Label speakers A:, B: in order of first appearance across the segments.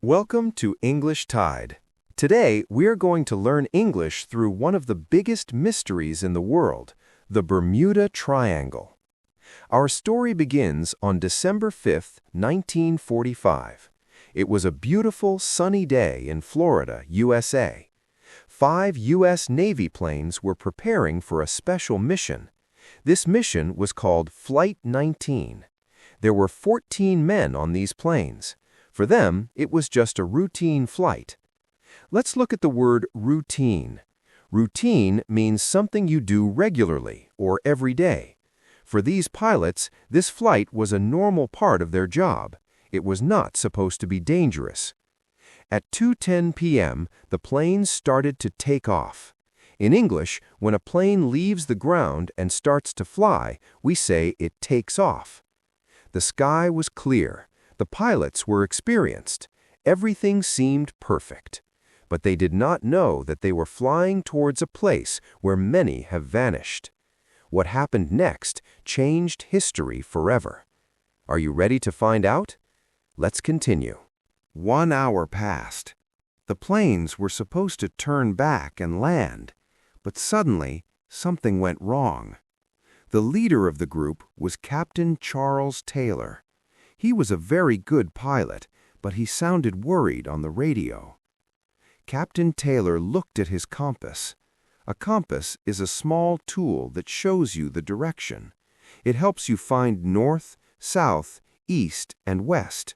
A: Welcome to English Tide. Today, we're going to learn English through one of the biggest mysteries in the world, the Bermuda Triangle. Our story begins on December 5, 1945. It was a beautiful, sunny day in Florida, USA. 5 U.S. Navy planes were preparing for a special mission. This mission was called Flight 19. There were 14 men on these planes. For them, it was just a routine flight. Let's look at the word routine. Routine means something you do regularly or every day. For these pilots, this flight was a normal part of their job. It was not supposed to be dangerous. At 2:10 p.m., the planes started to take off. In English, when a plane leaves the ground and starts to fly, we say it takes off. The sky was clear. The pilots were experienced. Everything seemed perfect. But they did not know that they were flying towards a place where many have vanished. What happened next changed history forever. Are you ready to find out? Let's continue. 1 hour passed. The planes were supposed to turn back and land, but suddenly something went wrong. The leader of the group was Captain Charles Taylor. He was a very good pilot, but he sounded worried on the radio. Captain Taylor looked at his compass. A compass is a small tool that shows you the direction. It helps you find north, south, east, and west.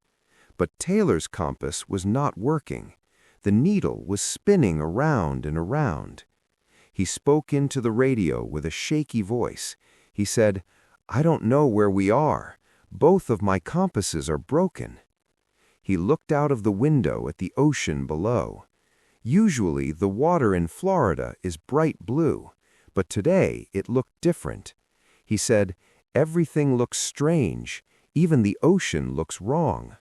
A: But Taylor's compass was not working. The needle was spinning around and around. He spoke into the radio with a shaky voice. He said, "I don't know where we are. Both of my compasses are broken." He looked out of the window at the ocean below. Usually, the water in Florida is bright blue, but today it looked different. He said, "Everything looks strange. Even the ocean looks wrong."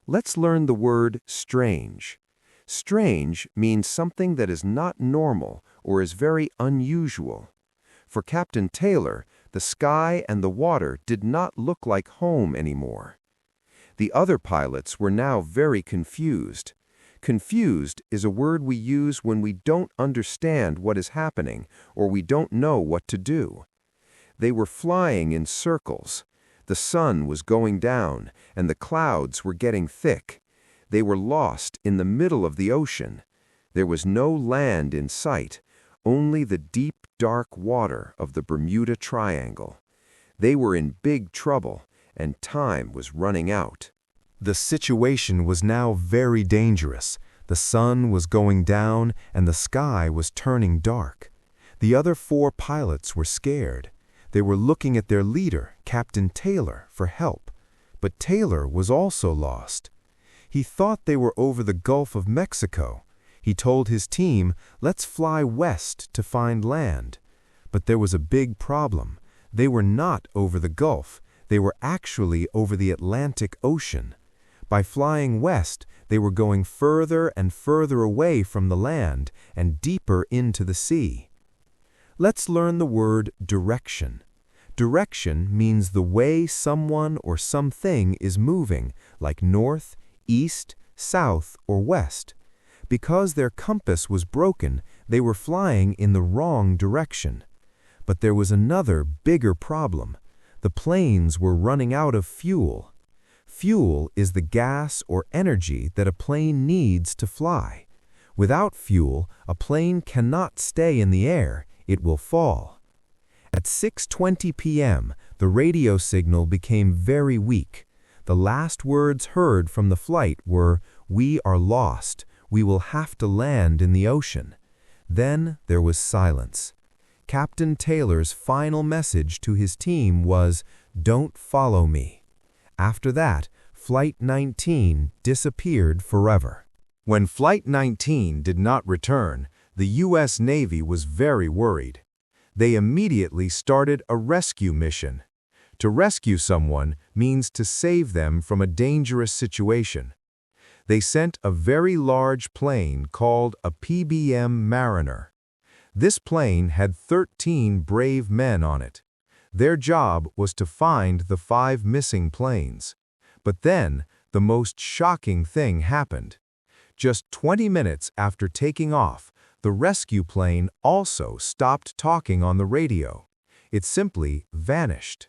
A: Let's learn the word strange. Strange means something that is not normal or is very unusual. For Captain Taylor, the sky and the water did not look like home anymore. The other pilots were now very confused. Confused is a word we use when we don't understand what is happening or we don't know what to do. They were flying in circles. The sun was going down and the clouds were getting thick. They were lost in the middle of the ocean. There was no land in sight, only the deep, dark water of the Bermuda Triangle. They were in big trouble, and time was running out. The situation was now very dangerous. The sun was going down, and the sky was turning dark. The other 4 pilots were scared. They were looking at their leader, Captain Taylor, for help. But Taylor was also lost. He thought they were over the Gulf of Mexico. He told his team, "Let's fly west to find land." But there was a big problem. They were not over the Gulf. They were actually over the Atlantic Ocean. By flying west, they were going further and further away from the land and deeper into the sea. Let's learn the word direction. Direction means the way someone or something is moving, like north, east, south, or west. Because their compass was broken, they were flying in the wrong direction. But there was another, bigger problem. The planes were running out of fuel. Fuel is the gas or energy that a plane needs to fly. Without fuel, a plane cannot stay in the air, it will fall. At 6:20 p.m., the radio signal became very weak. The last words heard from the flight were, "We are lost. We will have to land in the ocean." Then there was silence. Captain Taylor's final message to his team was, "Don't follow me." After that, Flight 19 disappeared forever. When Flight 19 did not return, the U.S. Navy was very worried. They immediately started a rescue mission. To rescue someone means to save them from a dangerous situation. They sent a very large plane called a PBM Mariner. This plane had 13 brave men on it. Their job was to find the 5 missing planes. But then, the most shocking thing happened. Just 20 minutes after taking off, the rescue plane also stopped talking on the radio. It simply vanished.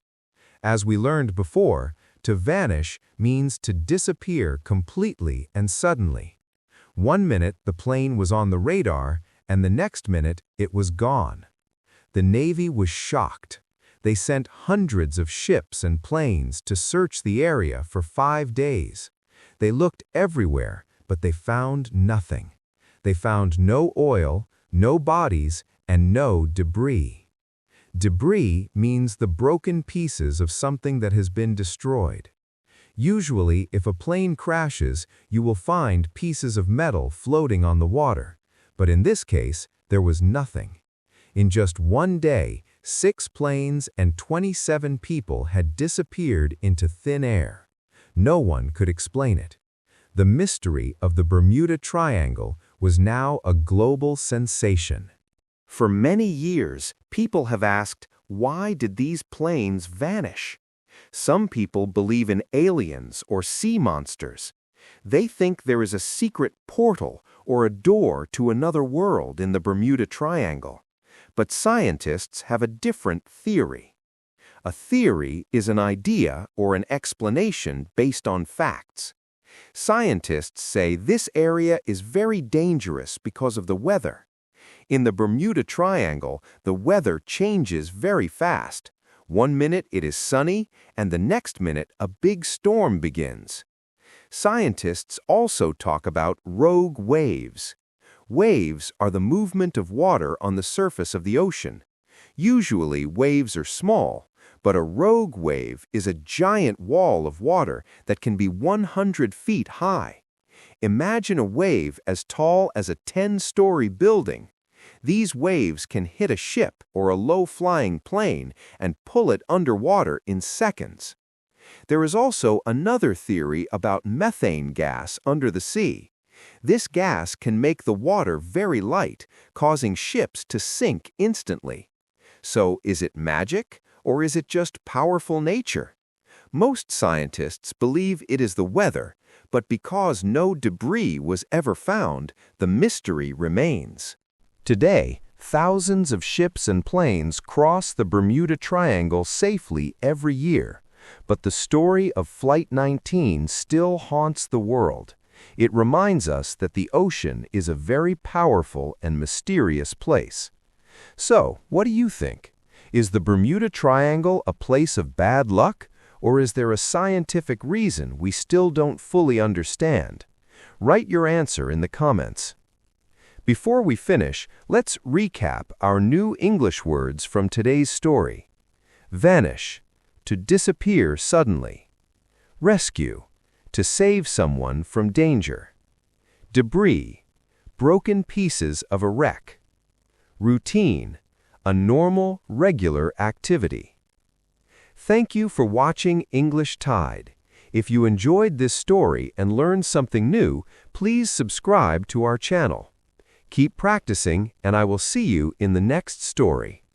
A: As we learned before, to vanish means to disappear completely and suddenly. 1 minute the plane was on the radar, and the next minute it was gone. The Navy was shocked. They sent hundreds of ships and planes to search the area for 5 days. They looked everywhere, but they found nothing. They found no oil, no bodies, and no debris. Debris means the broken pieces of something that has been destroyed. Usually, if a plane crashes, you will find pieces of metal floating on the water. But in this case, there was nothing. In just 1 day, 6 planes and 27 people had disappeared into thin air. No one could explain it. The mystery of the Bermuda Triangle was now a global sensation.
B: For many years, people have asked, why did these planes vanish? Some people believe in aliens or sea monsters. They think there is a secret portal or a door to another world in the Bermuda Triangle. But scientists have a different theory. A theory is an idea or an explanation based on facts. Scientists say this area is very dangerous because of the weather. In the Bermuda Triangle, the weather changes very fast. 1 minute it is sunny, and the next minute a big storm begins. Scientists also talk about rogue waves. Waves are the movement of water on the surface of the ocean. Usually waves are small, but a rogue wave is a giant wall of water that can be 100 feet high. Imagine a wave as tall as a 10-story building. These waves can hit a ship or a low-flying plane and pull it underwater in seconds. There is also another theory about methane gas under the sea. This gas can make the water very light, causing ships to sink instantly. So, is it magic, or is it just powerful nature? Most scientists believe it is the weather, but because no debris was ever found, the mystery remains.
A: Today, thousands of ships and planes cross the Bermuda Triangle safely every year, but the story of Flight 19 still haunts the world. It reminds us that the ocean is a very powerful and mysterious place. So, what do you think? Is the Bermuda Triangle a place of bad luck, or is there a scientific reason we still don't fully understand? Write your answer in the comments. Before we finish, let's recap our new English words from today's story. Vanish, to disappear suddenly. Rescue, to save someone from danger. Debris, broken pieces of a wreck. Routine, a normal, regular activity. Thank you for watching English Tide. If you enjoyed this story and learned something new, please subscribe to our channel. Keep practicing, and I will see you in the next story.